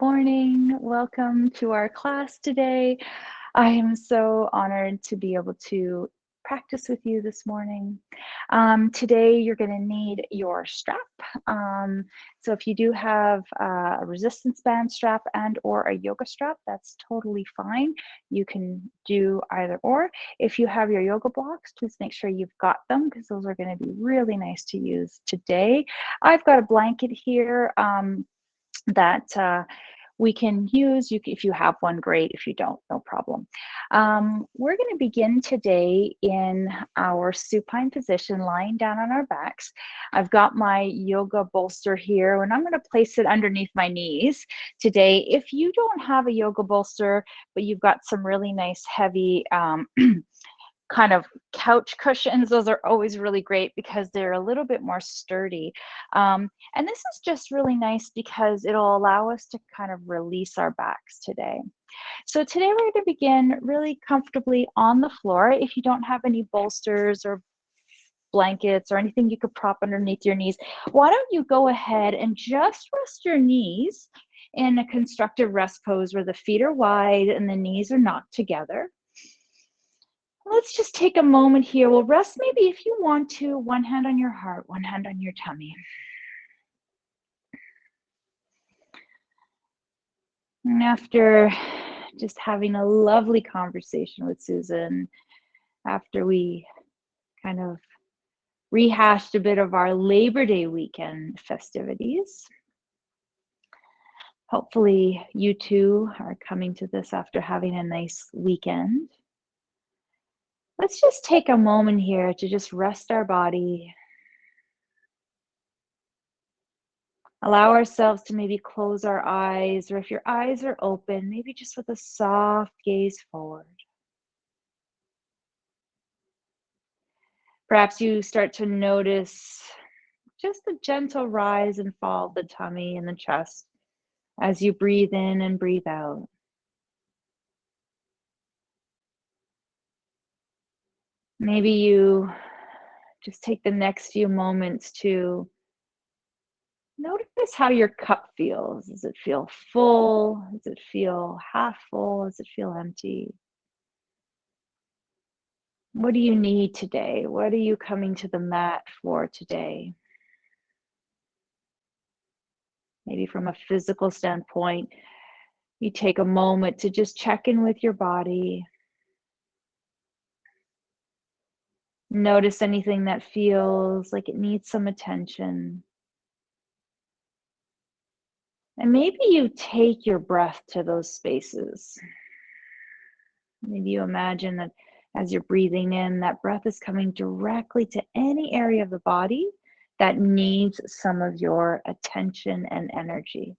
morning. Welcome to our class today. I am so honored to be able to practice with you this morning. Today, you're going to need your strap. So if you do have a resistance band strap and or a yoga strap, that's totally fine. You can do either or. If you have your yoga blocks, please make sure you've got them because those are going to be really nice to use today. I've got a blanket here that we can use. If you have one, great. If you don't, no problem. We're going to begin today in our supine position, lying down on our backs. I've got my yoga bolster here, and I'm going to place it underneath my knees today. If you don't have a yoga bolster, but you've got some really nice heavy kind of couch cushions, those are always really great because they're a little bit more sturdy. And this is just really nice because it'll allow us to kind of release our backs today. So today we're going to begin really comfortably on the floor. If you don't have any bolsters or blankets or anything you could prop underneath your knees, why don't you go ahead and just rest your knees in a constructive rest pose where the feet are wide and the knees are knocked together. Let's just take a moment here. We'll rest maybe if you want to, one hand on your heart, one hand on your tummy. And after just having a lovely conversation with Susan, after we kind of rehashed a bit of our Labor Day weekend festivities, hopefully you too are coming to this after having a nice weekend. Let's just take a moment here to just rest our body. Allow ourselves to maybe close our eyes, or if your eyes are open, maybe just with a soft gaze forward. Perhaps you start to notice just a gentle rise and fall of the tummy and the chest as you breathe in and breathe out. Maybe you just take the next few moments to notice how your cup feels. Does it feel full? Does it feel half full? Does it feel empty? What do you need today? What are you coming to the mat for today? Maybe from a physical standpoint, you take a moment to just check in with your body. Notice anything that feels like it needs some attention. And maybe you take your breath to those spaces. Maybe you imagine that as you're breathing in, that breath is coming directly to any area of the body that needs some of your attention and energy.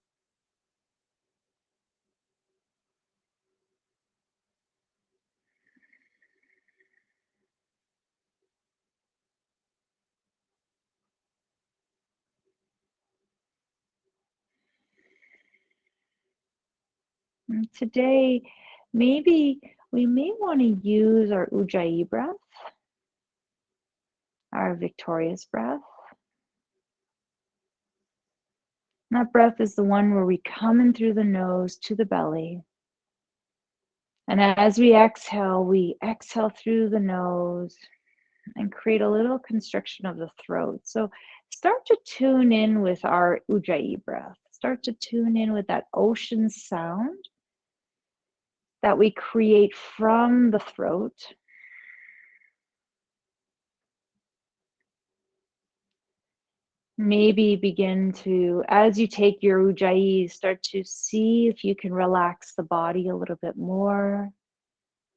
And today, maybe we may want to use our Ujjayi breath, our victorious breath. And that breath is the one where we come in through the nose to the belly. And as we exhale through the nose and create a little constriction of the throat. So start to tune in with our Ujjayi breath. Start to tune in with that ocean sound that we create from the throat. Maybe begin to, as you take your Ujjayi, start to see if you can relax the body a little bit more.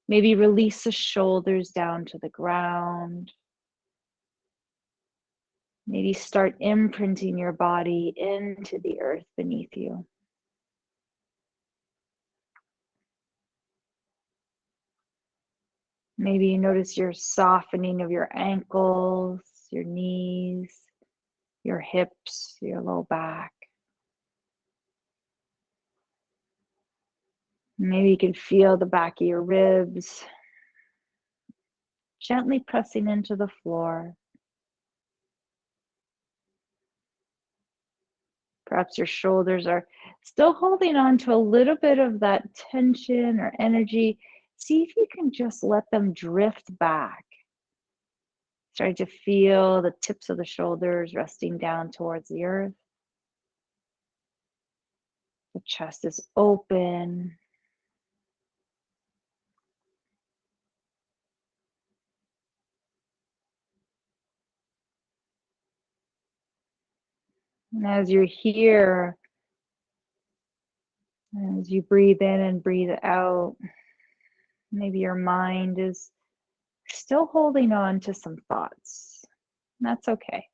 Maybe release the shoulders down to the ground. Maybe start imprinting your body into the earth beneath you. Maybe you notice your softening of your ankles, your knees, your hips, your low back. Maybe you can feel the back of your ribs gently pressing into the floor. Perhaps your shoulders are still holding on to a little bit of that tension or energy. See if you can just let them drift back. Starting to feel the tips of the shoulders resting down towards the earth. The chest is open. And as you're here, as you breathe in and breathe out, maybe your mind is still holding on to some thoughts. That's okay.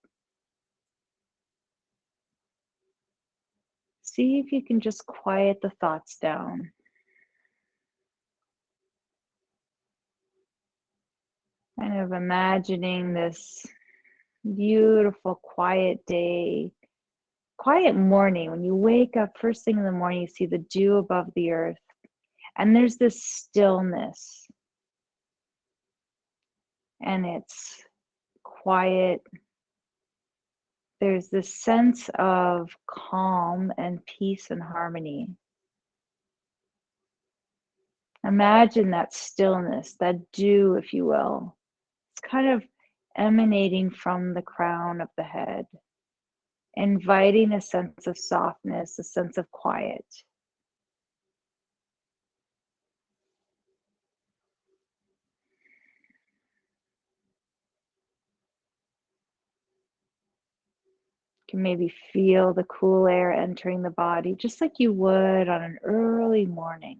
See if you can just quiet the thoughts down. Kind of imagining this beautiful, quiet day, quiet morning. When you wake up first thing in the morning, you see the dew above the earth, and there's this stillness, and it's quiet. There's this sense of calm and peace and harmony. Imagine that stillness, that dew, if you will. It's kind of emanating from the crown of the head, inviting a sense of softness, a sense of quiet. You can maybe feel the cool air entering the body, just like you would on an early morning.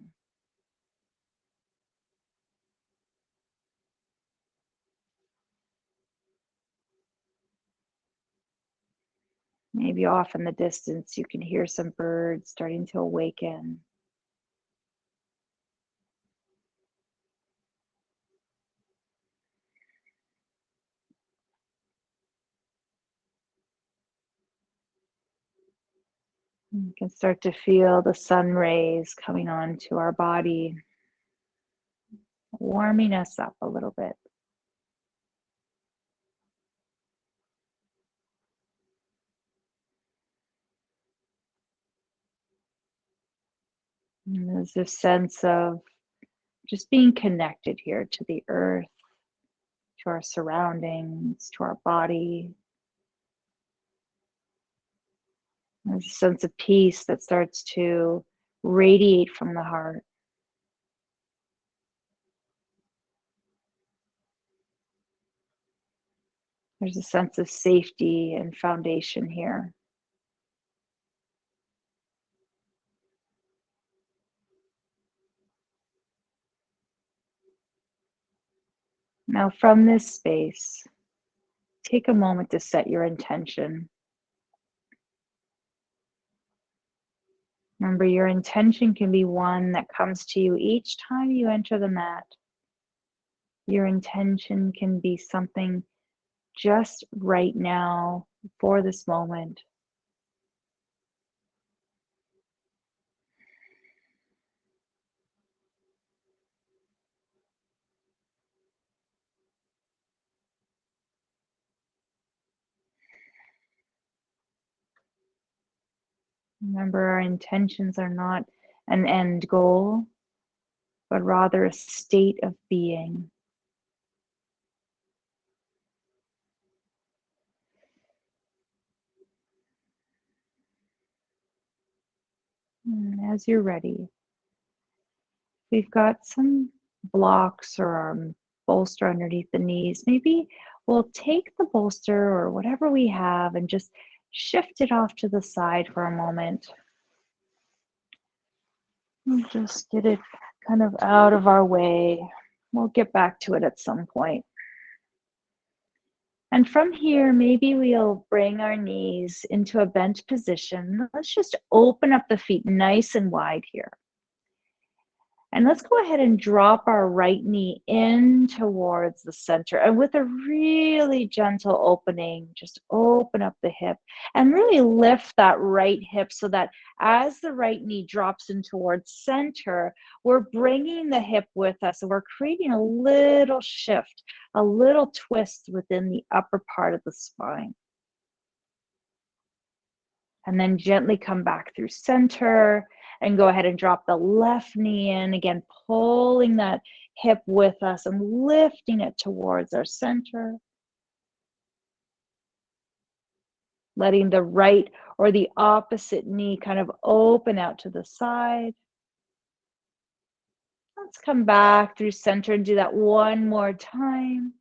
Maybe off in the distance, you can hear some birds starting to awaken. You can start to feel the sun rays coming onto our body, warming us up a little bit. And there's this sense of just being connected here to the earth, to our surroundings, to our body. There's a sense of peace that starts to radiate from the heart. There's a sense of safety and foundation here. Now, from this space, take a moment to set your intention. Remember, your intention can be one that comes to you each time you enter the mat. Your intention can be something just right now for this moment. Remember, our intentions are not an end goal, but rather a state of being. And as you're ready, we've got some blocks or our bolster underneath the knees. Maybe we'll take the bolster or whatever we have and just shift it off to the side for a moment. And just get it kind of out of our way. We'll get back to it at some point. And from here, maybe we'll bring our knees into a bent position. Let's just open up the feet nice and wide here. And let's go ahead and drop our right knee in towards the center. And with a really gentle opening, just open up the hip and really lift that right hip so that as the right knee drops in towards center, we're bringing the hip with us. And we're creating a little shift, a little twist within the upper part of the spine. And then gently come back through center and go ahead and drop the left knee in. Again, pulling that hip with us and lifting it towards our center. Letting the right or the opposite knee kind of open out to the side. Let's come back through center and do that one more time.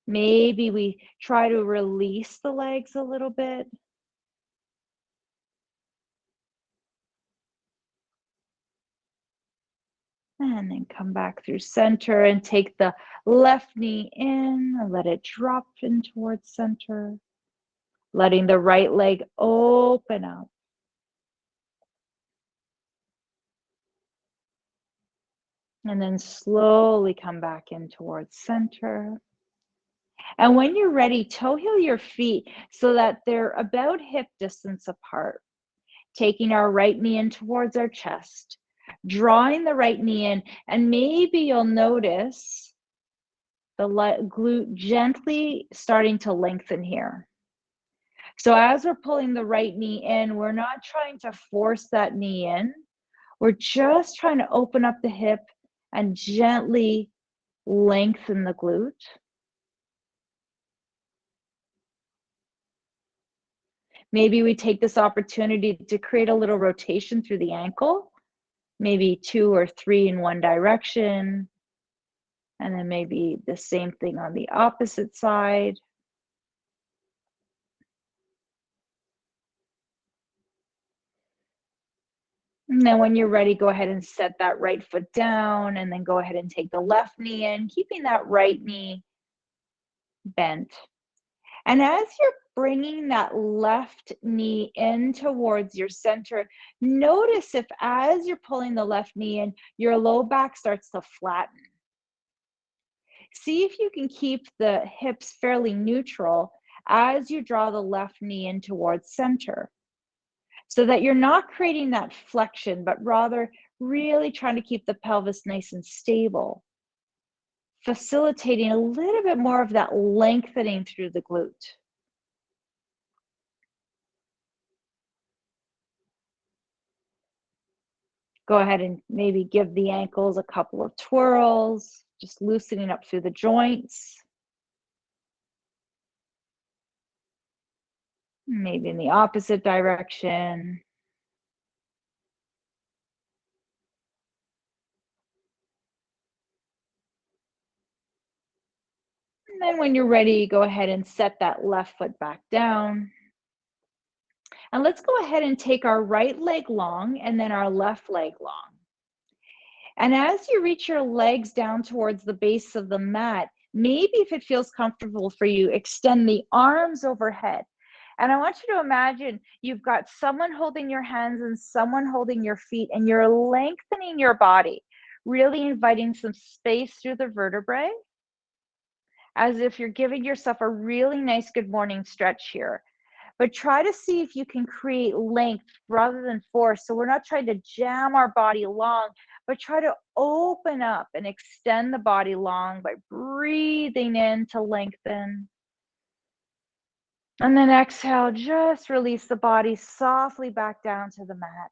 Maybe we try to release the legs a little bit. And then come back through center and take the left knee in and let it drop in towards center. Letting the right leg open up. And then slowly come back in towards center. And when you're ready, toe heel your feet so that they're about hip distance apart. Taking our right knee in towards our chest. Drawing the right knee in, and maybe you'll notice the glute gently starting to lengthen here. So as we're pulling the right knee in, we're not trying to force that knee in. We're just trying to open up the hip and gently lengthen the glute. Maybe we take this opportunity to create a little rotation through the ankle, maybe 2 or 3 in one direction, and then maybe the same thing on the opposite side. And then when you're ready, go ahead and set that right foot down and then go ahead and take the left knee in, keeping that right knee bent. And as you're bringing that left knee in towards your center, notice if as you're pulling the left knee in, your low back starts to flatten. See if you can keep the hips fairly neutral as you draw the left knee in towards center, so that you're not creating that flexion, but rather really trying to keep the pelvis nice and stable, facilitating a little bit more of that lengthening through the glute. Go ahead and maybe give the ankles a couple of twirls, just loosening up through the joints. Maybe in the opposite direction. And then when you're ready, go ahead and set that left foot back down. And let's go ahead and take our right leg long and then our left leg long. And as you reach your legs down towards the base of the mat, maybe if it feels comfortable for you, extend the arms overhead. And I want you to imagine you've got someone holding your hands and someone holding your feet, and you're lengthening your body, really inviting some space through the vertebrae, as if you're giving yourself a really nice good morning stretch here. But try to see if you can create length rather than force. So we're not trying to jam our body long, but try to open up and extend the body long by breathing in to lengthen. And then exhale, just release the body softly back down to the mat.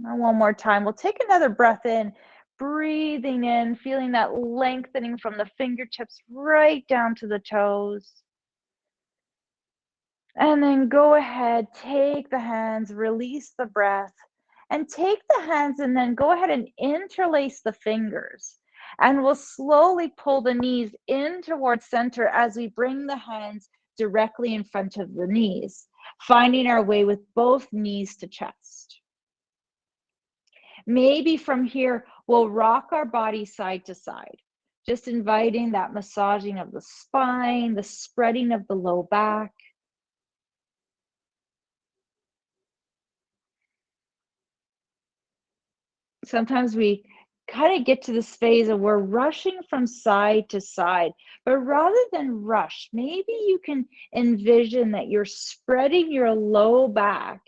And one more time, we'll take another breath in, breathing in, feeling that lengthening from the fingertips right down to the toes. And then go ahead, take the hands, release the breath, and take the hands and then go ahead and interlace the fingers. And we'll slowly pull the knees in towards center as we bring the hands directly in front of the knees, finding our way with both knees to chest. Maybe from here, we'll rock our body side to side, just inviting that massaging of the spine, the spreading of the low back. Sometimes we kind of get to this phase of we're rushing from side to side, but rather than rush, maybe you can envision that you're spreading your low back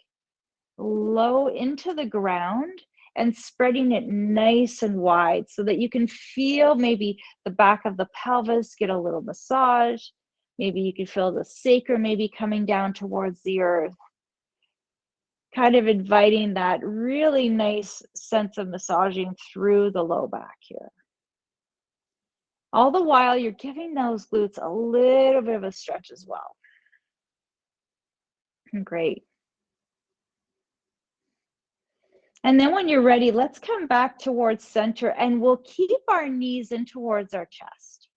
low into the ground and spreading it nice and wide so that you can feel maybe the back of the pelvis get a little massage. Maybe you can feel the sacrum maybe coming down towards the earth. kind of inviting that really nice sense of massaging through the low back here. All the while, you're giving those glutes a little bit of a stretch as well. Great. And then when you're ready, let's come back towards center and we'll keep our knees in towards our chest.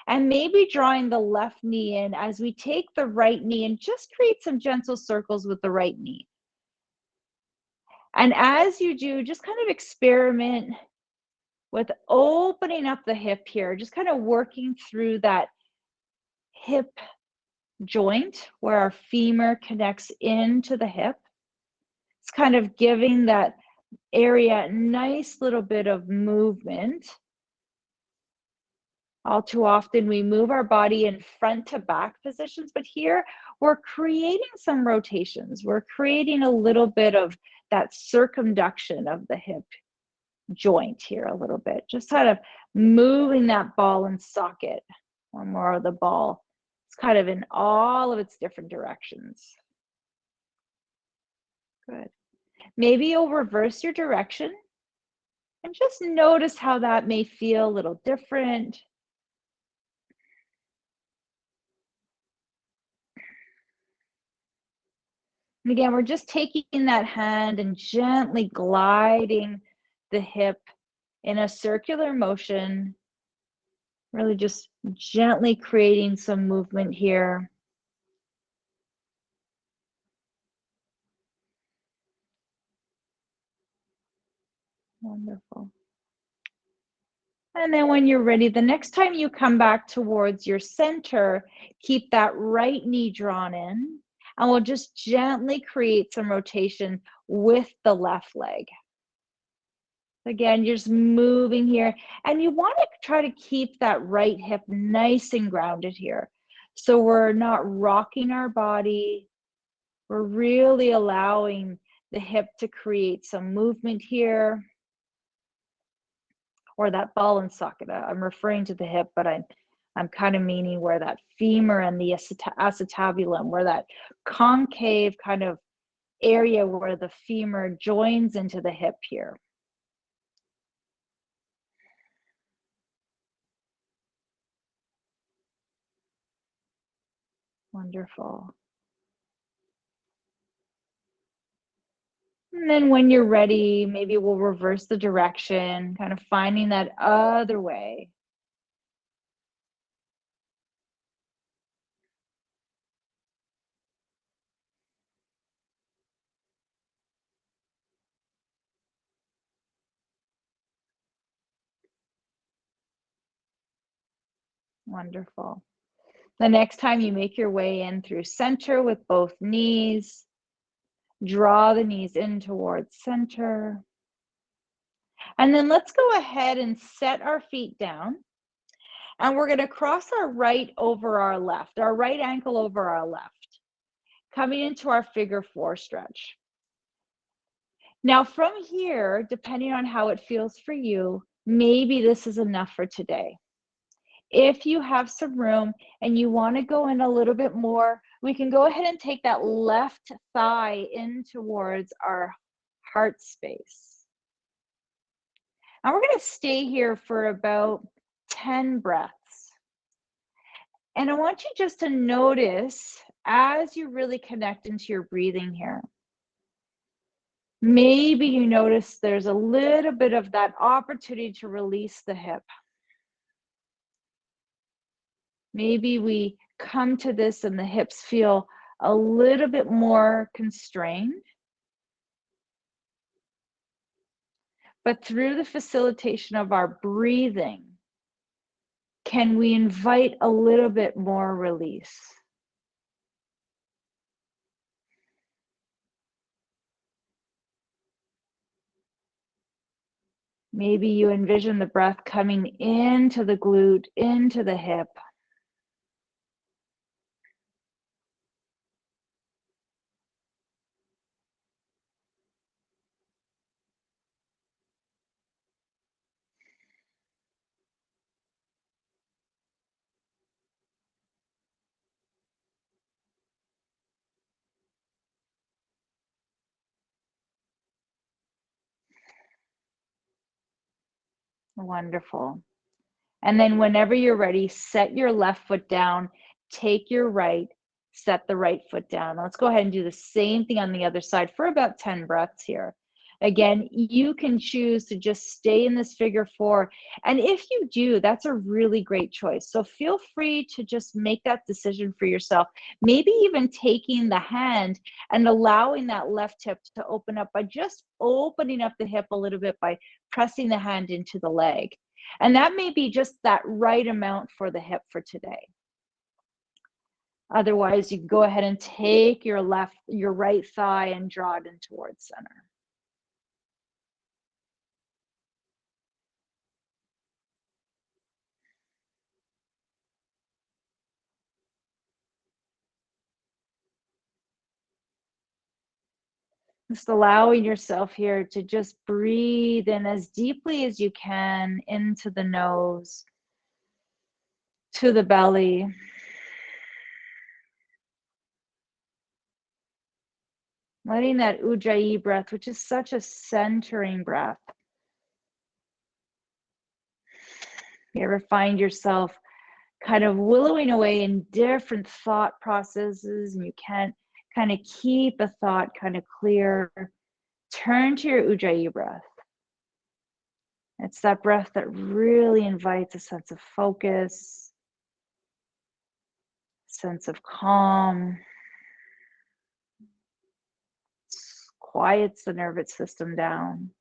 And maybe drawing the left knee in as we take the right knee and just create some gentle circles with the right knee. And as you do, just kind of experiment with opening up the hip here, just kind of working through that hip joint where our femur connects into the hip. It's kind of giving that area a nice little bit of movement. All too often we move our body in front to back positions, but here we're creating some rotations. We're creating a little bit of that circumduction of the hip joint here a little bit, just kind of moving that ball and socket, or more of the ball. It's kind of in all of its different directions. Good. Maybe you'll reverse your direction and just notice how that may feel a little different. And again, we're just taking that hand and gently gliding the hip in a circular motion, really just gently creating some movement here. Wonderful. And then when you're ready, the next time you come back towards your center, keep that right knee drawn in, and we'll just gently create some rotation with the left leg. Again, you're just moving here, and you want to try to keep that right hip nice and grounded here. So we're not rocking our body. We're really allowing the hip to create some movement here. Or that ball and socket. I'm referring to the hip, but I'm kind of meaning where that femur and the acetabulum, where that concave kind of area where the femur joins into the hip here. Wonderful. And then when you're ready, maybe we'll reverse the direction, kind of finding that other way. Wonderful. The next time you make your way in through center with both knees, draw the knees in towards center. And then let's go ahead and set our feet down. And we're going to cross our right over our left, our right ankle over our left, coming into our figure 4 stretch. Now from here, depending on how it feels for you, maybe this is enough for today. If you have some room and you want to go in a little bit more, we can go ahead and take that left thigh in towards our heart space. And we're going to stay here for about 10 breaths. And I want you just to notice as you really connect into your breathing here. Maybe you notice there's a little bit of that opportunity to release the hip. Maybe we come to this and the hips feel a little bit more constrained. But through the facilitation of our breathing, can we invite a little bit more release? Maybe you envision the breath coming into the glute, into the hip. Wonderful. And then whenever you're ready, set your left foot down, take your right, set the right foot down. Let's go ahead and do the same thing on the other side for about 10 breaths here. Again, you can choose to just stay in this figure four. And if you do, that's a really great choice. So feel free to just make that decision for yourself. Maybe even taking the hand and allowing that left hip to open up by just opening up the hip a little bit by pressing the hand into the leg. And that may be just that right amount for the hip for today. Otherwise, you can go ahead and take your right thigh and draw it in towards center. Just allowing yourself here to just breathe in as deeply as you can into the nose, to the belly. Letting that ujjayi breath, which is such a centering breath. You ever find yourself kind of willowing away in different thought processes and you can't kind of keep a thought kind of clear? Turn to your ujjayi breath. It's that breath that really invites a sense of focus, sense of calm, quiets the nervous system down.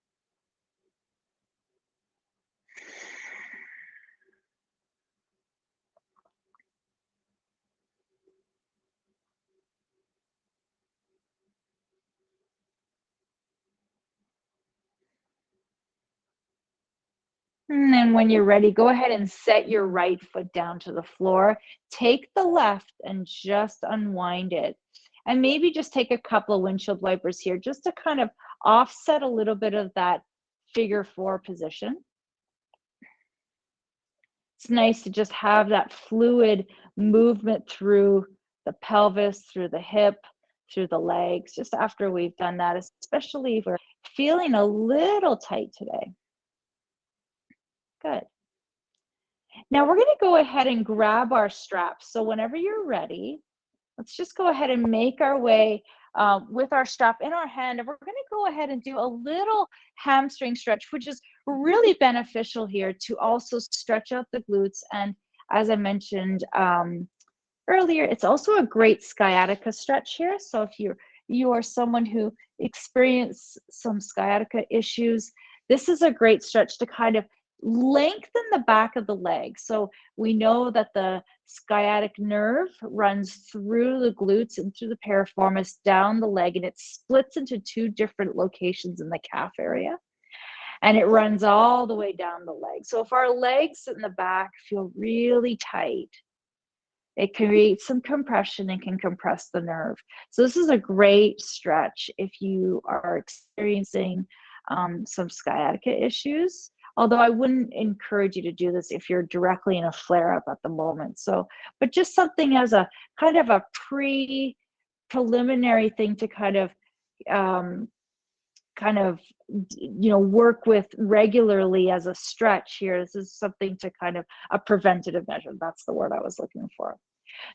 And then when you're ready, go ahead and set your right foot down to the floor. Take the left and just unwind it. And maybe just take a couple of windshield wipers here just to kind of offset a little bit of that figure four position. It's nice to just have that fluid movement through the pelvis, through the hip, through the legs, just after we've done that, especially if we're feeling a little tight today. Good. Now we're going to go ahead and grab our straps. So whenever you're ready, let's just go ahead and make our way with our strap in our hand. And we're going to go ahead and do a little hamstring stretch, which is really beneficial here to also stretch out the glutes. And as I mentioned earlier, it's also a great sciatica stretch here. So if you are someone who experienced some sciatica issues, this is a great stretch to kind of lengthen the back of the leg. So we know that the sciatic nerve runs through the glutes and through the piriformis down the leg, and it splits into two different locations in the calf area. And it runs all the way down the leg. So if our legs in the back feel really tight, it creates some compression and can compress the nerve. So this is a great stretch if you are experiencing some sciatica issues. Although I wouldn't encourage you to do this if you're directly in a flare-up at the moment. So, but just something as a kind of a preliminary thing to kind of work with regularly as a stretch here. This is something to kind of a preventative measure. That's the word I was looking for.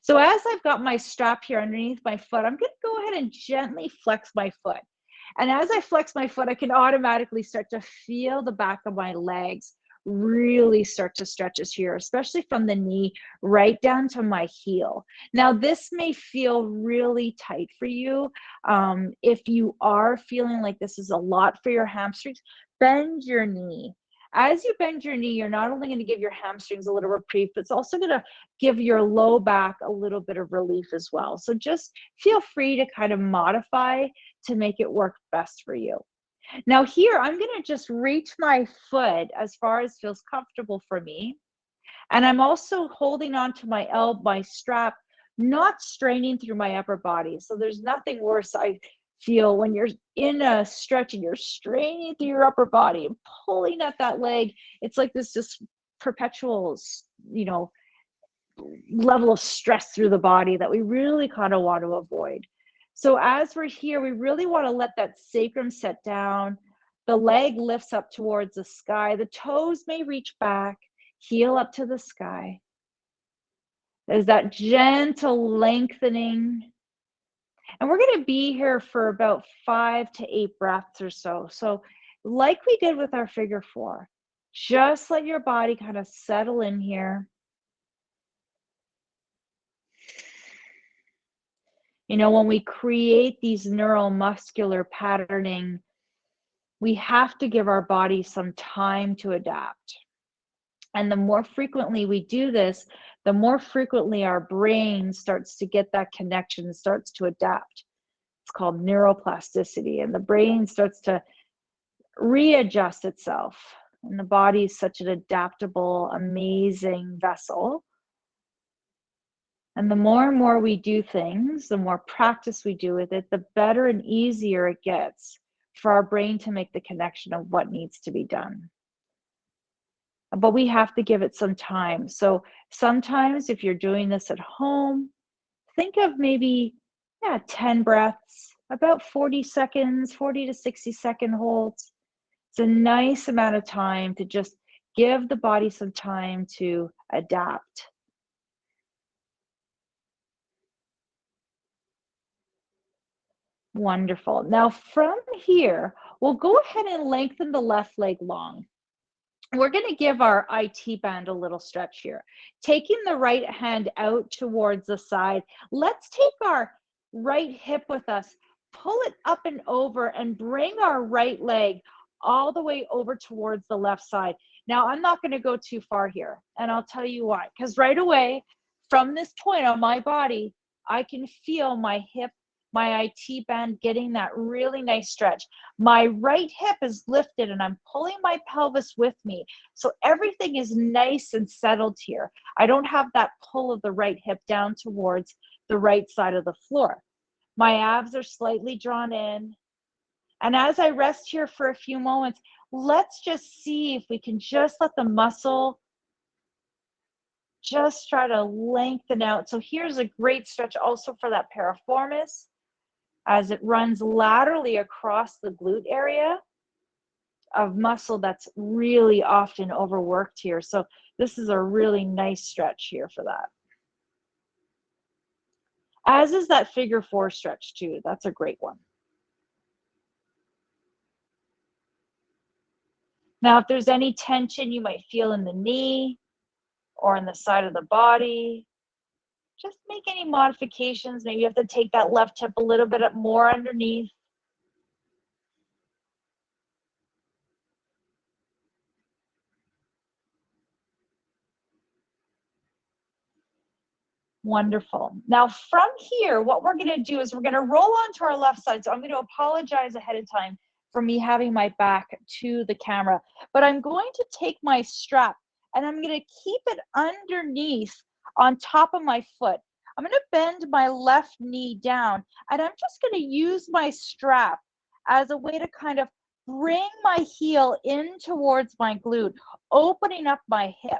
So as I've got my strap here underneath my foot, I'm going to go ahead and gently flex my foot. And as I flex my foot, I can automatically start to feel the back of my legs really start to stretch us here, especially from the knee right down to my heel. Now, this may feel really tight for you. If you are feeling like this is a lot for your hamstrings, bend your knee. As you bend your knee, you're not only going to give your hamstrings a little reprieve, but it's also going to give your low back a little bit of relief as well. So just feel free to kind of modify to make it work best for you. Now here, I'm going to just reach my foot as far as feels comfortable for me. And I'm also holding on to my strap, not straining through my upper body. So there's nothing worse, I feel, when you're in a stretch and you're straining through your upper body and pulling at that leg. It's like this just perpetual, level of stress through the body that we really kind of want to avoid. So as we're here, we really want to let that sacrum set down, The leg lifts up towards the sky. The toes may reach back, heel up to the sky. There's that gentle lengthening. And we're going to be here for about 5 to 8 breaths or so. So like we did with our figure 4, just let your body kind of settle in here. You know, when we create these neuromuscular patterning, we have to give our body some time to adapt. And the more frequently we do this, the more frequently our brain starts to get that connection, starts to adapt. It's called neuroplasticity, and the brain starts to readjust itself. And the body is such an adaptable, amazing vessel. And the more and more we do things, the more practice we do with it, the better and easier it gets for our brain to make the connection of what needs to be done. But we have to give it some time. So sometimes if you're doing this at home, think of maybe 10 breaths, about 40 seconds, 40 to 60-second holds. It's a nice amount of time to just give the body some time to adapt. Wonderful. Now from here, we'll go ahead and lengthen the left leg long. We're going to give our IT band a little stretch here. Taking the right hand out towards the side, let's take our right hip with us, pull it up and over, and bring our right leg all the way over towards the left side. Now, I'm not going to go too far here, and I'll tell you why. Because right away, from this point on my body, I can feel my hip, my IT band getting that really nice stretch. My right hip is lifted and I'm pulling my pelvis with me. So everything is nice and settled here. I don't have that pull of the right hip down towards the right side of the floor. My abs are slightly drawn in. And as I rest here for a few moments, let's just see if we can just let the muscle just try to lengthen out. So here's a great stretch also for that piriformis, as it runs laterally across the glute area of muscle that's really often overworked here. So this is a really nice stretch here for that. As is that figure 4 stretch too. That's a great one. Now, if there's any tension you might feel in the knee or in the side of the body, just make any modifications. Maybe you have to take that left hip a little bit more underneath. Wonderful. Now from here, what we're going to do is we're going to roll onto our left side. So I'm going to apologize ahead of time for me having my back to the camera, but I'm going to take my strap and I'm going to keep it underneath on top of my foot. I'm going to bend my left knee down and I'm just going to use my strap as a way to kind of bring my heel in towards my glute, opening up my hip.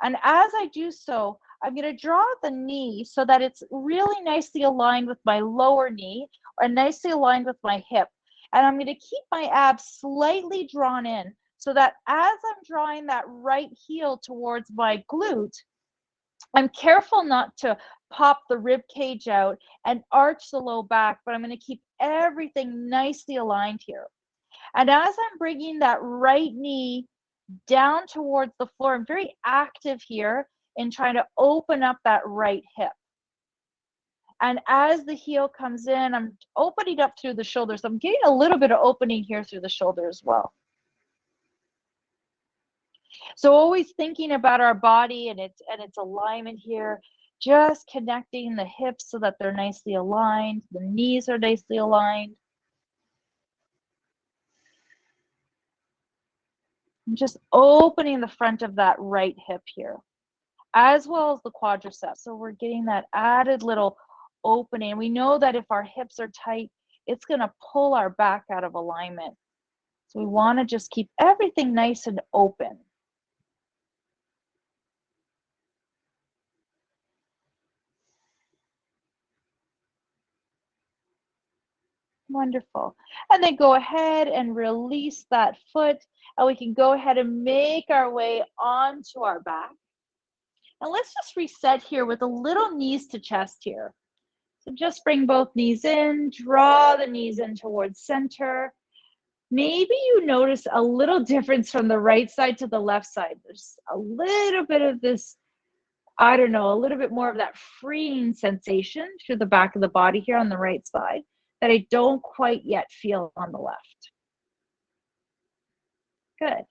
And as I do so, I'm going to draw the knee so that it's really nicely aligned with my lower knee or nicely aligned with my hip. And I'm going to keep my abs slightly drawn in so that as I'm drawing that right heel towards my glute, I'm careful not to pop the rib cage out and arch the low back, but I'm going to keep everything nicely aligned here. And as I'm bringing that right knee down towards the floor, I'm very active here in trying to open up that right hip. And as the heel comes in, I'm opening up through the shoulders. I'm getting a little bit of opening here through the shoulder as well. So always thinking about our body and its alignment here, just connecting the hips so that they're nicely aligned, the knees are nicely aligned. I'm just opening the front of that right hip here, as well as the quadriceps. So we're getting that added little opening. We know that if our hips are tight, it's going to pull our back out of alignment. So we want to just keep everything nice and open. Wonderful. And then go ahead and release that foot, and we can go ahead and make our way onto our back. And let's just reset here with a little knees to chest here. So just bring both knees in, draw the knees in towards center. Maybe you notice a little difference from the right side to the left side. There's a little bit of this, I don't know, a little bit more of that freeing sensation through the back of the body here on the right side that I don't quite yet feel on the left. Good.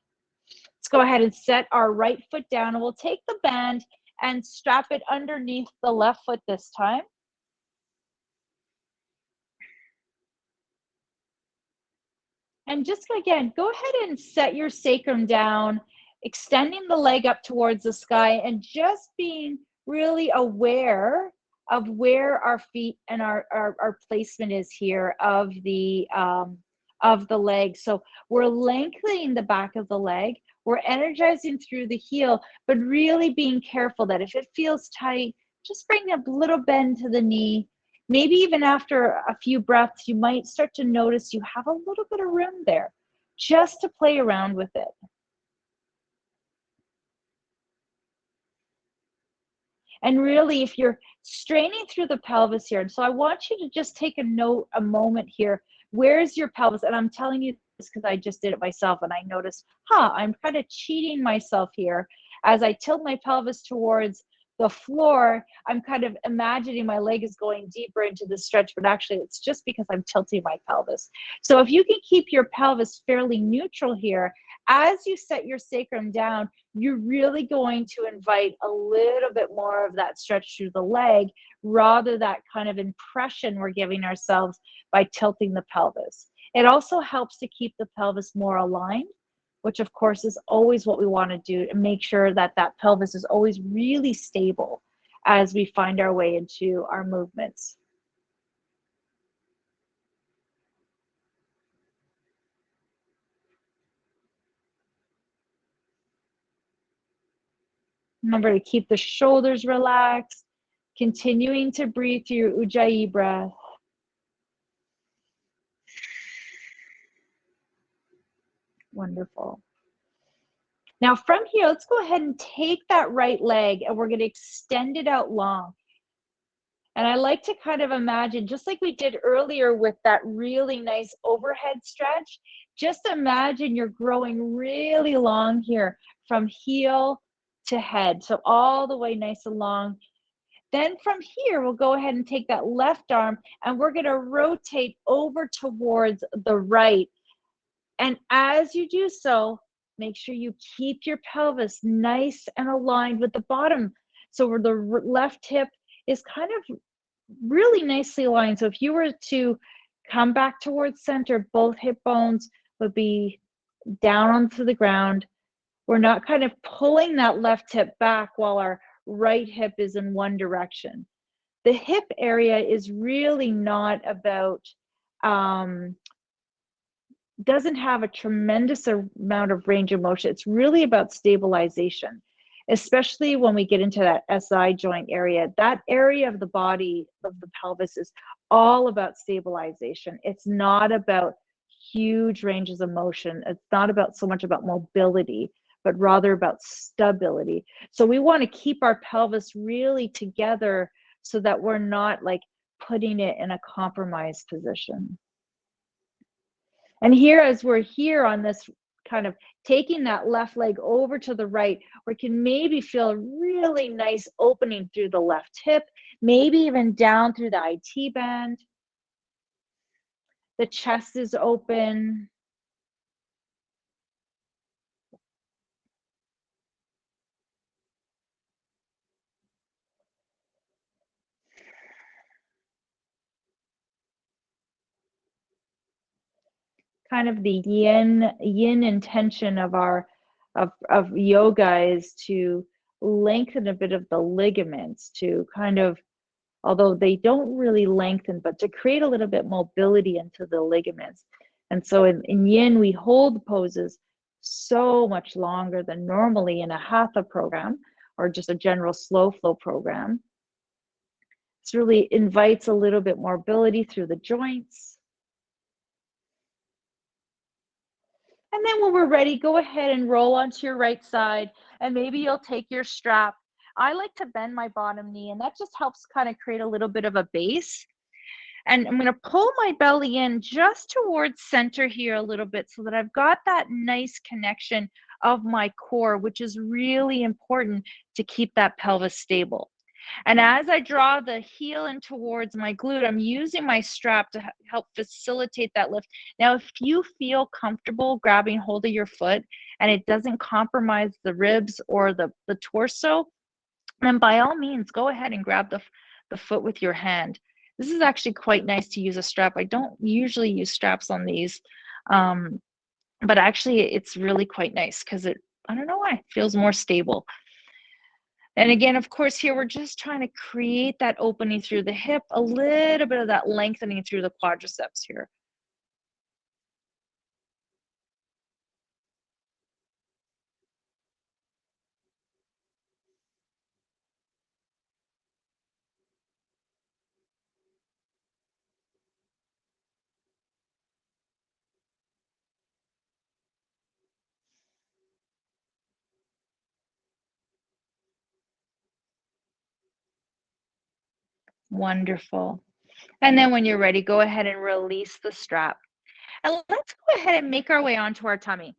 Let's go ahead and set our right foot down, and we'll take the band and strap it underneath the left foot this time. And just again, go ahead and set your sacrum down, extending the leg up towards the sky and just being really aware of where our feet and our placement is here of the leg. So we're lengthening the back of the leg, we're energizing through the heel, but really being careful that if it feels tight, just bring a little bend to the knee. Maybe even after a few breaths, you might start to notice you have a little bit of room there just to play around with it. And really, if you're straining through the pelvis here, and so I want you to just take a moment here. Where's your pelvis? And I'm telling you this because I just did it myself, and I noticed, I'm kind of cheating myself here. As I tilt my pelvis towards the floor, I'm kind of imagining my leg is going deeper into the stretch, but actually it's just because I'm tilting my pelvis. So if you can keep your pelvis fairly neutral here, as you set your sacrum down, you're really going to invite a little bit more of that stretch through the leg, rather that kind of impression we're giving ourselves by tilting the pelvis. It also helps to keep the pelvis more aligned, which of course is always what we want to do, and make sure that that pelvis is always really stable as we find our way into our movements. Remember to keep the shoulders relaxed, continuing to breathe through your Ujjayi breath. Wonderful. Now from here, let's go ahead and take that right leg and we're going to extend it out long. And I like to kind of imagine, just like we did earlier with that really nice overhead stretch, just imagine you're growing really long here from heel to head. So all the way nice and long. Then from here, we'll go ahead and take that left arm and we're going to rotate over towards the right. And as you do so, make sure you keep your pelvis nice and aligned with the bottom. So where the left hip is kind of really nicely aligned. So if you were to come back towards center, both hip bones would be down onto the ground. We're not kind of pulling that left hip back while our right hip is in one direction. The hip area is really not about, doesn't have a tremendous amount of range of motion. It's really about stabilization, especially when we get into that SI joint area. That area of the body, of the pelvis, is all about stabilization. It's not about huge ranges of motion. It's not about so much about mobility, but rather about stability. So we want to keep our pelvis really together so that we're not like putting it in a compromised position. And here, as we're here on this kind of taking that left leg over to the right, we can maybe feel a really nice opening through the left hip, maybe even down through the IT band. The chest is open. Kind of the yin intention of our of yoga is to lengthen a bit of the ligaments, to kind of, although they don't really lengthen, but to create a little bit mobility into the ligaments. And so in yin, we hold poses so much longer than normally in a hatha program or just a general slow flow program. It really invites a little bit more mobility through the joints. And then when we're ready, go ahead and roll onto your right side, and maybe you'll take your strap. I like to bend my bottom knee, and that just helps kind of create a little bit of a base. And I'm gonna pull my belly in just towards center here a little bit so that I've got that nice connection of my core, which is really important to keep that pelvis stable. And as I draw the heel in towards my glute, I'm using my strap to help facilitate that lift. Now, if you feel comfortable grabbing hold of your foot and it doesn't compromise the ribs or the torso, then by all means, go ahead and grab the foot with your hand. This is actually quite nice to use a strap. I don't usually use straps on these, but actually it's really quite nice because I don't know why, it feels more stable. And again, of course, here we're just trying to create that opening through the hip, a little bit of that lengthening through the quadriceps here. Wonderful. And then when you're ready, go ahead and release the strap. And let's go ahead and make our way onto our tummy.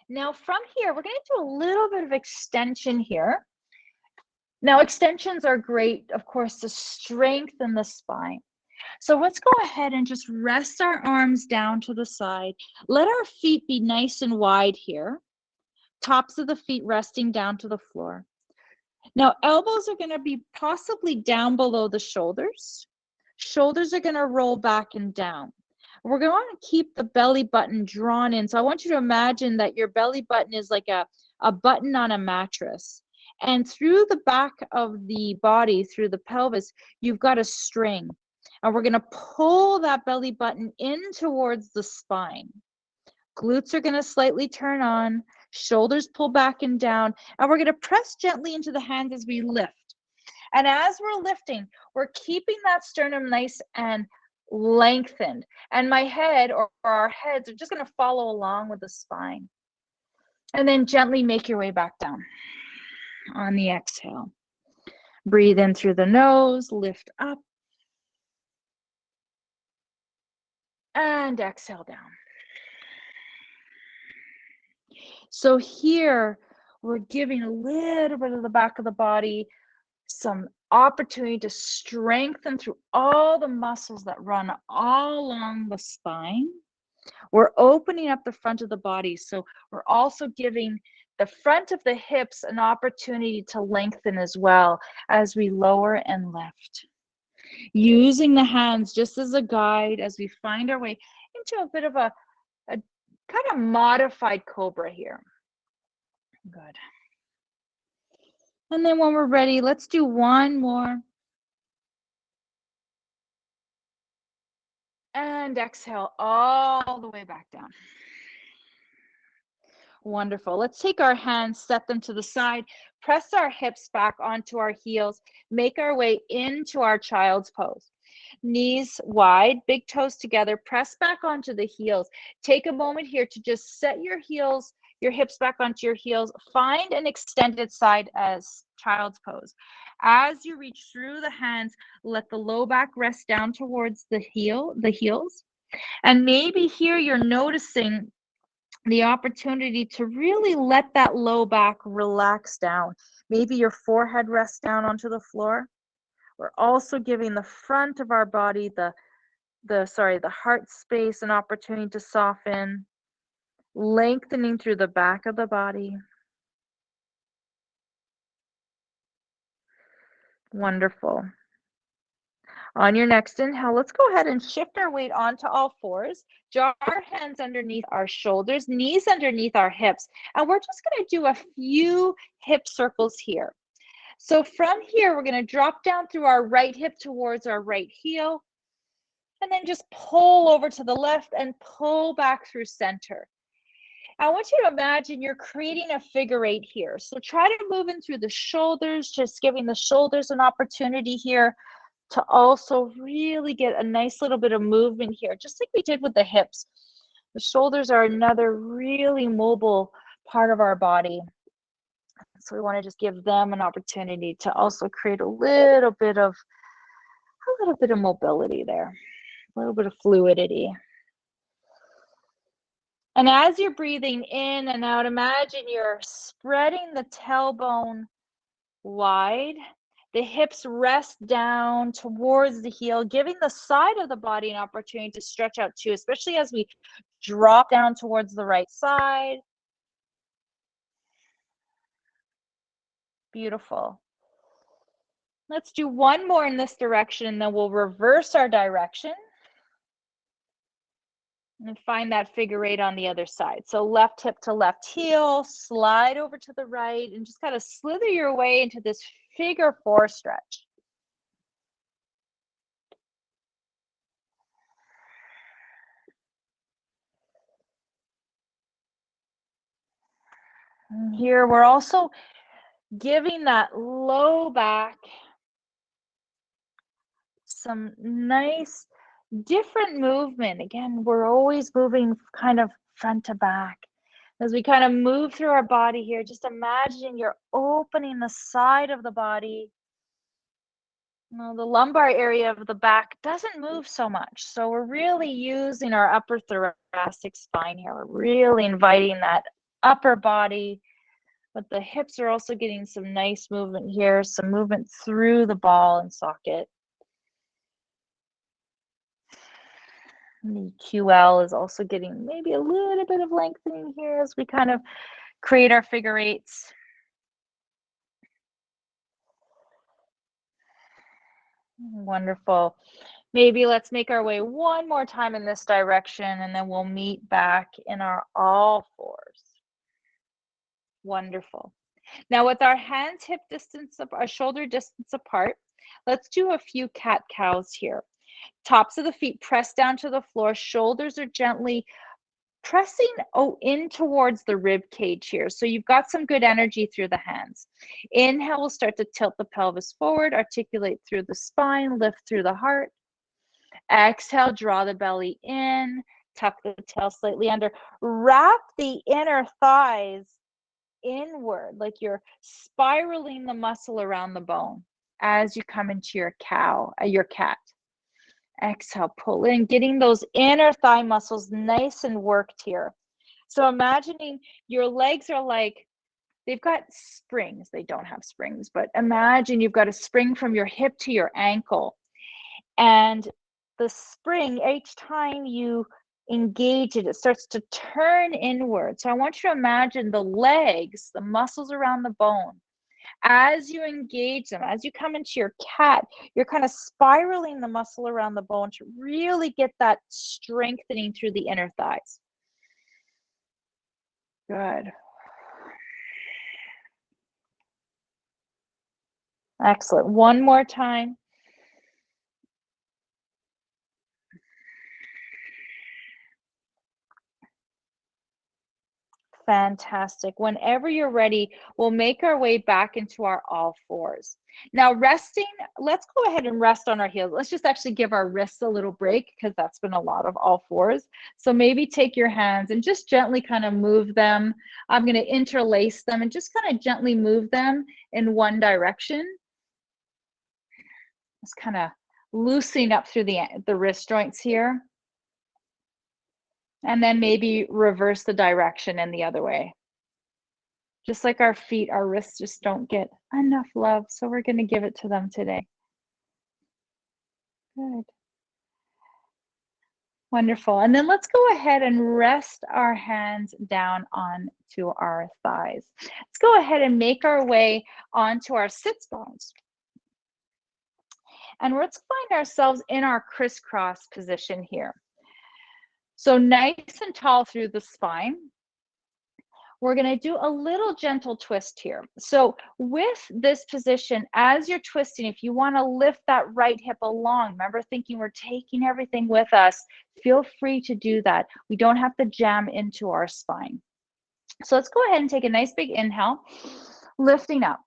Now from here, we're going to do a little bit of extension here. Now extensions are great, of course, to strengthen the spine. So let's go ahead and just rest our arms down to the side. Let our feet be nice and wide here. Tops of the feet resting down to the floor. Now elbows are going to be possibly down below the shoulders. Shoulders are going to roll back and down. We're going to keep the belly button drawn in. So I want you to imagine that your belly button is like a button on a mattress. And through the back of the body, through the pelvis, you've got a string. And we're going to pull that belly button in towards the spine. Glutes are going to slightly turn on, shoulders pull back and down, and we're going to press gently into the hands as we lift. And as we're lifting, we're keeping that sternum nice and lengthened. And my head or our heads are just going to follow along with the spine. And then gently make your way back down on the exhale. Breathe in through the nose, lift up, and exhale down. So here we're giving a little bit of the back of the body some opportunity to strengthen through all the muscles that run all along the spine. We're opening up the front of the body, so we're also giving the front of the hips an opportunity to lengthen as well as we lower and lift. Using the hands just as a guide as we find our way into a bit of a kind of modified cobra here. Good. And then when we're ready, let's do one more. And exhale all the way back down. Wonderful. Let's take our hands, set them to the side, press our hips back onto our heels, make our way into our child's pose. Knees wide, big toes together, press back onto the heels. Take a moment here to just set your heels, your hips back onto your heels. Find an extended side as child's pose. As you reach through the hands, let the low back rest down towards the heels. And maybe here you're noticing the opportunity to really let that low back relax down. Maybe your forehead rests down onto the floor. We're also giving the front of our body, the heart space, an opportunity to soften, lengthening through the back of the body. Wonderful. On your next inhale, let's go ahead and shift our weight onto all fours. Draw our hands underneath our shoulders, knees underneath our hips. And we're just going to do a few hip circles here. So from here, we're going to drop down through our right hip towards our right heel. And then just pull over to the left and pull back through center. I want you to imagine you're creating a figure eight here. So try to move in through the shoulders, just giving the shoulders an opportunity here to also really get a nice little bit of movement here, just like we did with the hips. The shoulders are another really mobile part of our body. So we want to just give them an opportunity to also create a little bit of mobility there, a little bit of fluidity. And as you're breathing in and out, imagine you're spreading the tailbone wide. The hips rest down towards the heel, giving the side of the body an opportunity to stretch out too, especially as we drop down towards the right side. Beautiful. Let's do one more in this direction, and then we'll reverse our direction and find that figure eight on the other side. So left hip to left heel, slide over to the right, and just kind of slither your way into this figure four stretch. And here we're also giving that low back some nice different movement. Again, we're always moving kind of front to back. As we kind of move through our body here, just imagine you're opening the side of the body. You know, the lumbar area of the back doesn't move so much. So we're really using our upper thoracic spine here. We're really inviting that upper body, but the hips are also getting some nice movement here, some movement through the ball and socket. The QL is also getting maybe a little bit of lengthening here as we kind of create our figure eights. Wonderful. Maybe let's make our way one more time in this direction, and then we'll meet back in our all fours. Wonderful. Now with our hands hip distance, our shoulder distance apart, let's do a few cat-cows here. Tops of the feet press down to the floor. Shoulders are gently pressing in towards the rib cage here. So you've got some good energy through the hands. Inhale, we'll start to tilt the pelvis forward, articulate through the spine, lift through the heart. Exhale, draw the belly in, tuck the tail slightly under. Wrap the inner thighs inward, like you're spiraling the muscle around the bone as you come into your cat. Exhale, pull in, getting those inner thigh muscles nice and worked here. So imagining your legs are like, they've got springs. They don't have springs, but imagine you've got a spring from your hip to your ankle. And the spring, each time you engage it, it starts to turn inward. So I want you to imagine the legs, the muscles around the bone, as you engage them, as you come into your cat, you're kind of spiraling the muscle around the bone to really get that strengthening through the inner thighs. Good. Excellent. One more time. Fantastic. Whenever you're ready, we'll make our way back into our all fours. Now resting, let's go ahead and rest on our heels. Let's just actually give our wrists a little break because that's been a lot of all fours. So maybe take your hands and just gently kind of move them. I'm going to interlace them and just kind of gently move them in one direction. Just kind of loosening up through the wrist joints here. And then maybe reverse the direction in the other way. Just like our feet, our wrists just don't get enough love, so we're going to give it to them today. Good. Wonderful. And then let's go ahead and rest our hands down onto our thighs. Let's go ahead and make our way onto our sits bones. And let's find ourselves in our crisscross position here. So nice and tall through the spine. We're going to do a little gentle twist here. So with this position, as you're twisting, if you want to lift that right hip along, remember thinking we're taking everything with us, feel free to do that. We don't have to jam into our spine. So let's go ahead and take a nice big inhale, lifting up.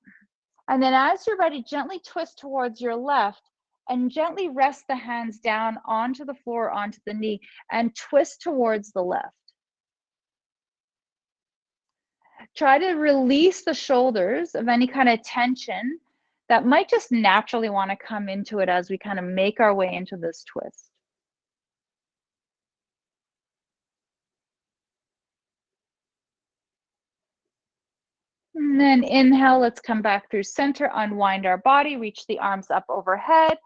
And then as you're ready, gently twist towards your left and gently rest the hands down onto the floor, onto the knee, and twist towards the left. Try to release the shoulders of any kind of tension that might just naturally want to come into it as we kind of make our way into this twist. And then inhale, let's come back through center, unwind our body, reach the arms up overhead.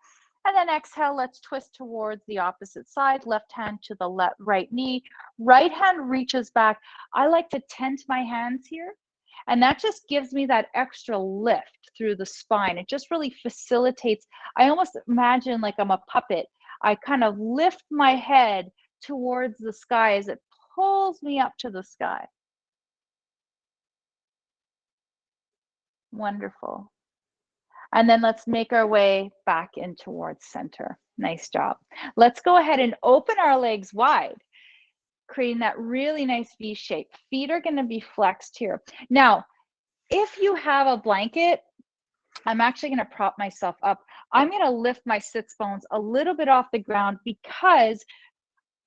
And then exhale, let's twist towards the opposite side, left hand to the left, right knee, right hand reaches back. I like to tent my hands here, and that just gives me that extra lift through the spine. It just really facilitates. I almost imagine like I'm a puppet. I kind of lift my head towards the sky as it pulls me up to the sky. Wonderful. And then let's make our way back in towards center. Nice job. Let's go ahead and open our legs wide, creating that really nice V shape. Feet are going to be flexed here. Now, if you have a blanket, I'm actually going to prop myself up. I'm going to lift my sits bones a little bit off the ground because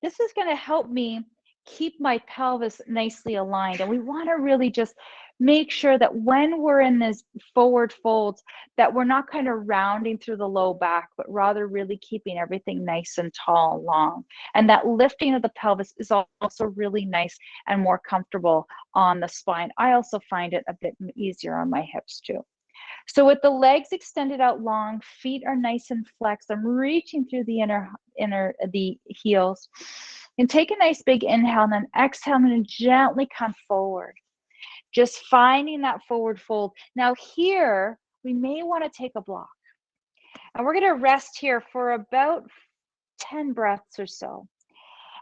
this is going to help me keep my pelvis nicely aligned. And we want to really just make sure that when we're in this forward folds, that we're not kind of rounding through the low back, but rather really keeping everything nice and tall and long. And that lifting of the pelvis is also really nice and more comfortable on the spine. I also find it a bit easier on my hips too. So with the legs extended out long, feet are nice and flexed. I'm reaching through the the heels. And take a nice big inhale, and then exhale. I'm going to gently come forward. Just finding that forward fold. Now here, we may want to take a block. And we're going to rest here for about 10 breaths or so.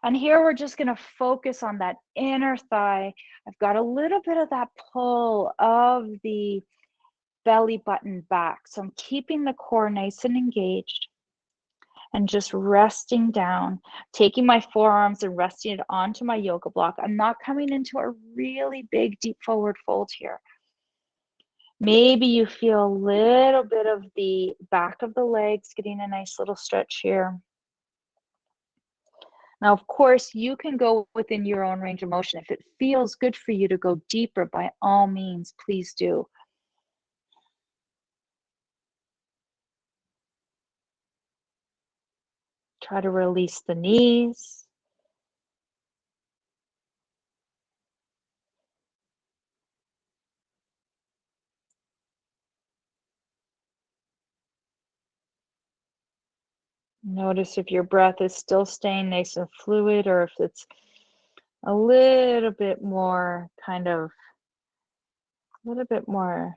And here we're just going to focus on that inner thigh. I've got a little bit of that pull of the belly button back. So I'm keeping the core nice and engaged and just resting down, taking my forearms and resting it onto my yoga block. I'm not coming into a really big deep forward fold here. Maybe you feel a little bit of the back of the legs getting a nice little stretch here. Now, of course, you can go within your own range of motion. If it feels good for you to go deeper, by all means, please do. Try to release the knees. Notice if your breath is still staying nice and fluid or if it's a little bit more kind of, a little bit more,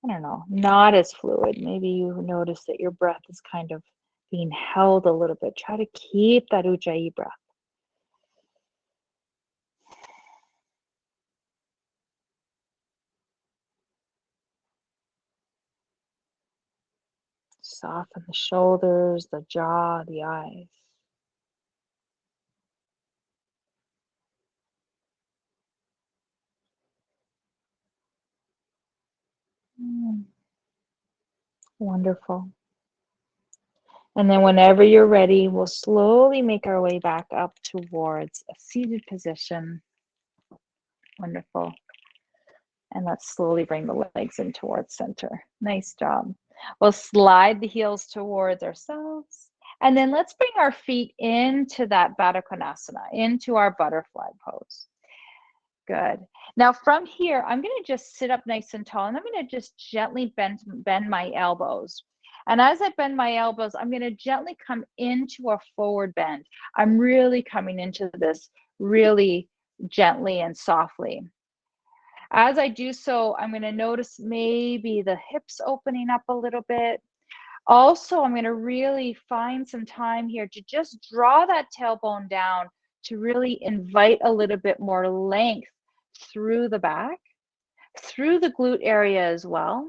I don't know, not as fluid. Maybe you notice that your breath is kind of being held a little bit. Try to keep that Ujjayi breath. Soften the shoulders, the jaw, the eyes. Wonderful. And then whenever you're ready, we'll slowly make our way back up towards a seated position. Wonderful. And let's slowly bring the legs in towards center. Nice job. We'll slide the heels towards ourselves. And then let's bring our feet into that Baddha Konasana, into our butterfly pose. Good. Now from here, I'm going to just sit up nice and tall, and I'm going to just gently bend my elbows. And as I bend my elbows, I'm going to gently come into a forward bend. I'm really coming into this really gently and softly. As I do so, I'm going to notice maybe the hips opening up a little bit. Also, I'm going to really find some time here to just draw that tailbone down to really invite a little bit more length through the back, through the glute area as well.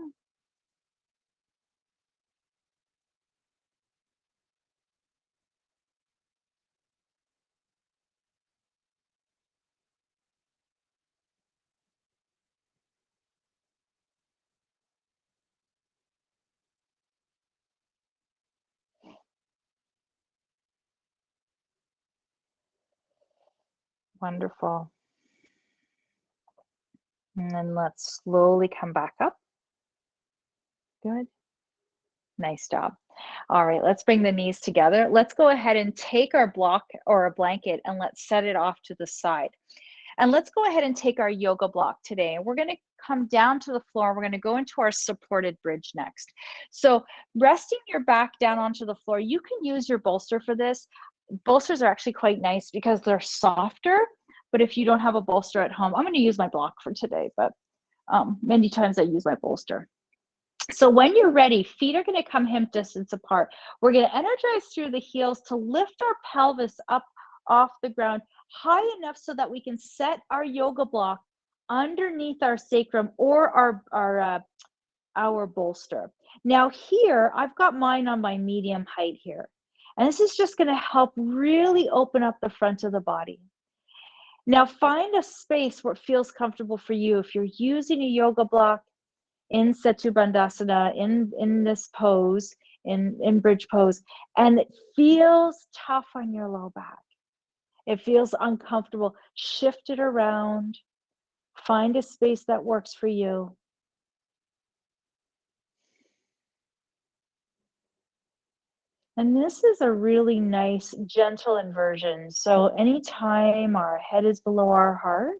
Wonderful. And then let's slowly come back up. Good. Nice job. All right, let's bring the knees together. Let's go ahead and take our block or a blanket and let's set it off to the side. And let's go ahead and take our yoga block today. And we're going to come down to the floor. We're going to go into our supported bridge next. So resting your back down onto the floor, you can use your bolster for this. Bolsters are actually quite nice because they're softer. But if you don't have a bolster at home, I'm going to use my block for today, but many times I use my bolster. So when you're ready, feet are going to come hip distance apart. We're going to energize through the heels to lift our pelvis up off the ground high enough so that we can set our yoga block underneath our sacrum or our bolster. Now here, I've got mine on my medium height here. And this is just going to help really open up the front of the body. Now find a space where it feels comfortable for you. If you're using a yoga block, in Setu Bandhasana, in this pose, in bridge pose, and it feels tough on your low back. It feels uncomfortable. Shift it around. Find a space that works for you. And this is a really nice, gentle inversion. So anytime our head is below our heart,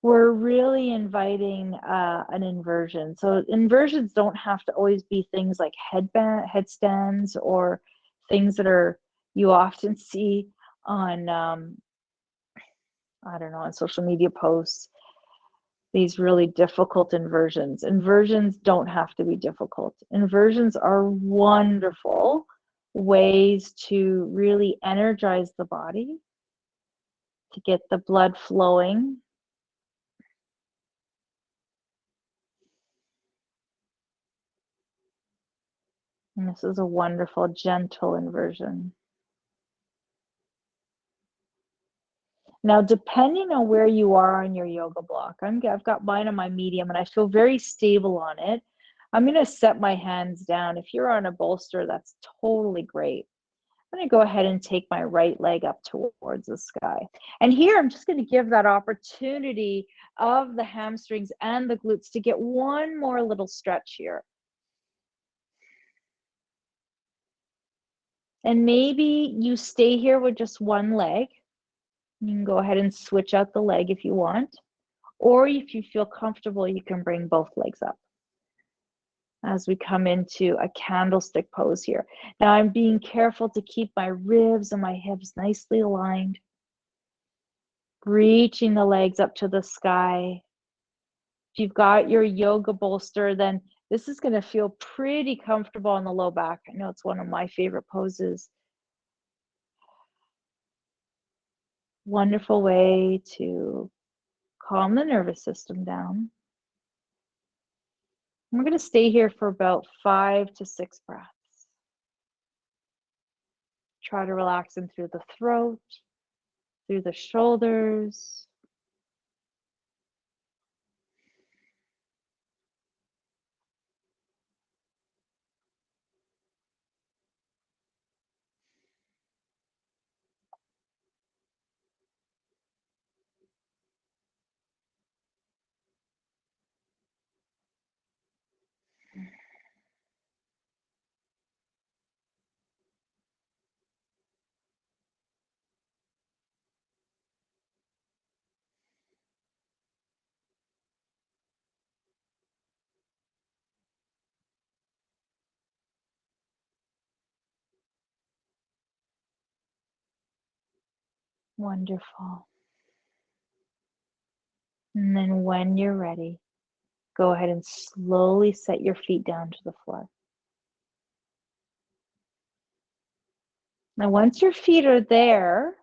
we're really inviting an inversion. So inversions don't have to always be things like headstands or things that you often see on, I don't know, on social media posts, these really difficult inversions. Inversions don't have to be difficult. Inversions are wonderful ways to really energize the body, to get the blood flowing. And this is a wonderful, gentle inversion. Now, depending on where you are on your yoga block, I've got mine on my medium and I feel very stable on it. I'm going to set my hands down. If you're on a bolster, that's totally great. I'm going to go ahead and take my right leg up towards the sky. And here, I'm just going to give that opportunity of the hamstrings and the glutes to get one more little stretch here. And maybe you stay here with just one leg. You can go ahead and switch out the leg if you want. Or if you feel comfortable, you can bring both legs up as we come into a candlestick pose here. Now I'm being careful to keep my ribs and my hips nicely aligned. Reaching the legs up to the sky. If you've got your yoga bolster, then this is going to feel pretty comfortable on the low back. I know it's one of my favorite poses. Wonderful way to calm the nervous system down. We're going to stay here for about 5 to 6 breaths. Try to relax in through the throat, through the shoulders. Wonderful. And then when you're ready, go ahead and slowly set your feet down to the floor. Now, once your feet are there,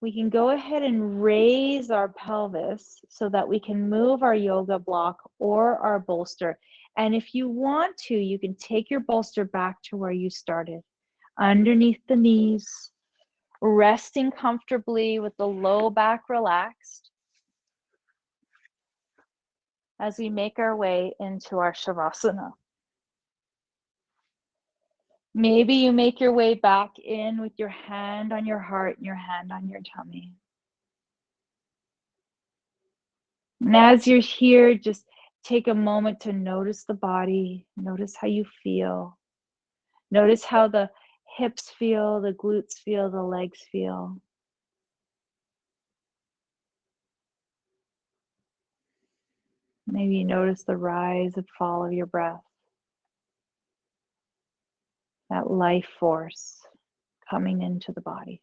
we can go ahead and raise our pelvis so that we can move our yoga block or our bolster. And if you want to, you can take your bolster back to where you started, underneath the knees, resting comfortably with the low back relaxed as we make our way into our Shavasana. Maybe you make your way back in with your hand on your heart and your hand on your tummy. And as you're here, just take a moment to notice the body, notice how you feel. Notice how the hips feel, the glutes feel, the legs feel. Maybe you notice the rise and fall of your breath, that life force coming into the body.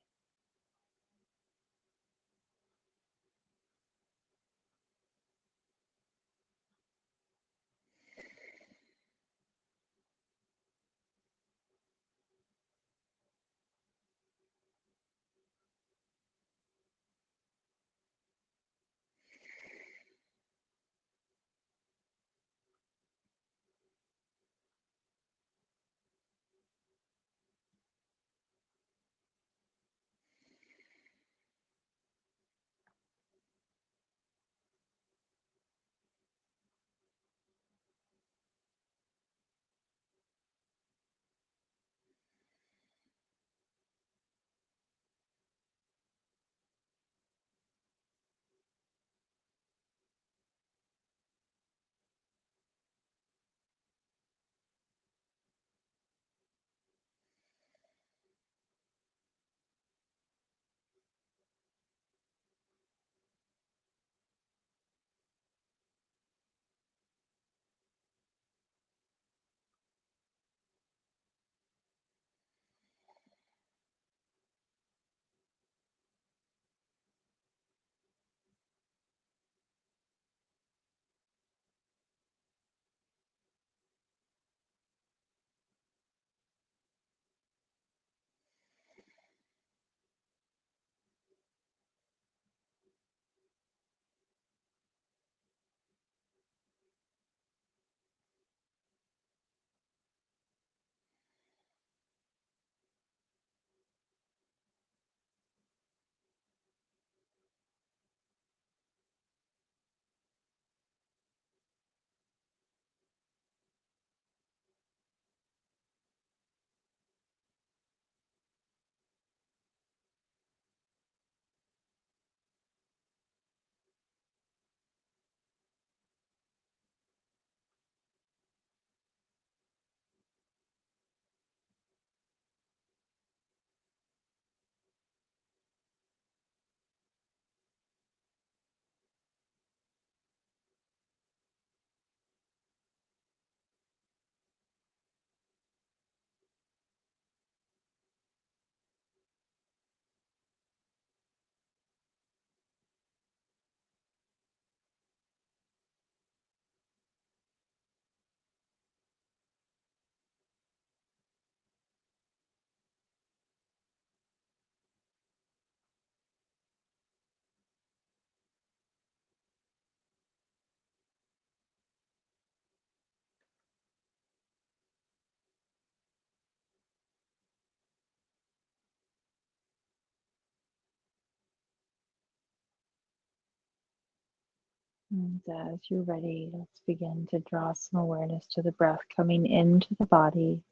And as you're ready, let's begin to draw some awareness to the breath coming into the body.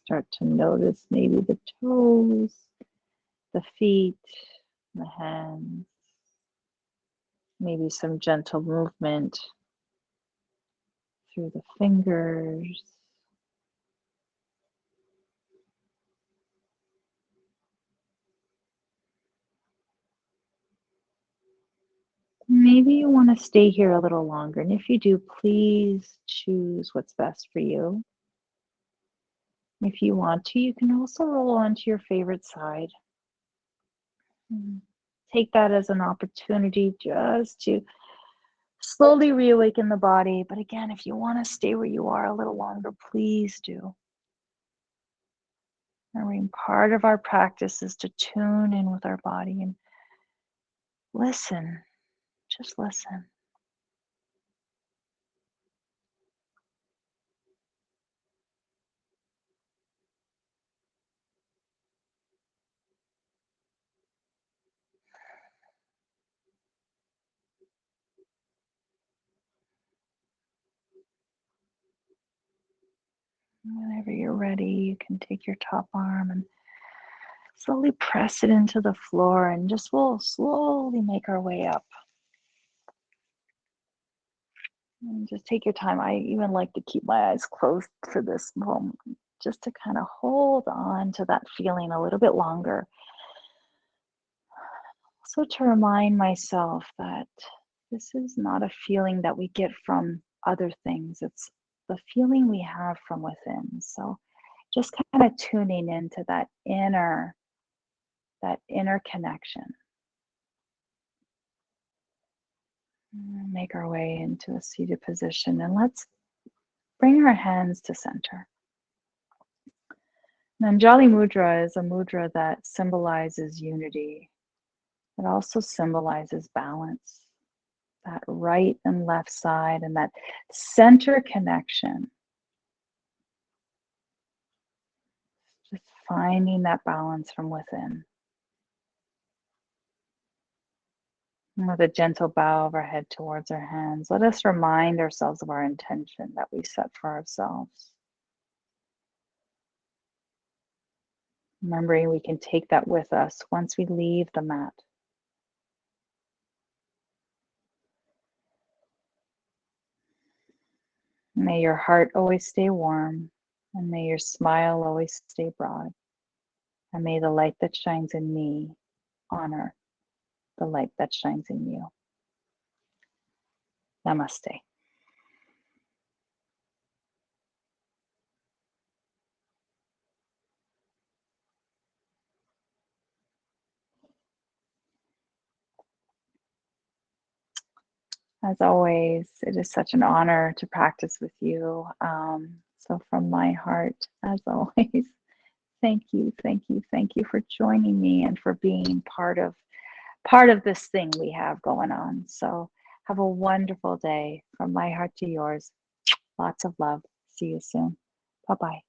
Start to notice maybe the toes, the feet, the hands, maybe some gentle movement through the fingers. Maybe you want to stay here a little longer, and if you do, please choose what's best for you. If you want to, you can also roll onto your favorite side. Take that as an opportunity just to slowly reawaken the body. But again, if you want to stay where you are a little longer, please do. I mean, part of our practice is to tune in with our body and listen, just listen. Whenever you're ready, you can take your top arm and slowly press it into the floor, and just we'll slowly make our way up. And just take your time. I even like to keep my eyes closed for this moment, just to kind of hold on to that feeling a little bit longer. So to remind myself that this is not a feeling that we get from other things. It's the feeling we have from within. So just kind of tuning into that inner connection. Make our way into a seated position, and let's bring our hands to center. Nanjali Mudra is a mudra that symbolizes unity. It also symbolizes balance, that right and left side, and that center connection. Just finding that balance from within. And with a gentle bow of our head towards our hands, let us remind ourselves of our intention that we set for ourselves. Remembering we can take that with us once we leave the mat. May your heart always stay warm, and may your smile always stay broad, and may the light that shines in me honor the light that shines in you. Namaste. As always, it is such an honor to practice with you. So from my heart, as always, thank you, thank you, thank you for joining me and for being part of this thing we have going on. So have a wonderful day. From my heart to yours. Lots of love. See you soon. Bye-bye.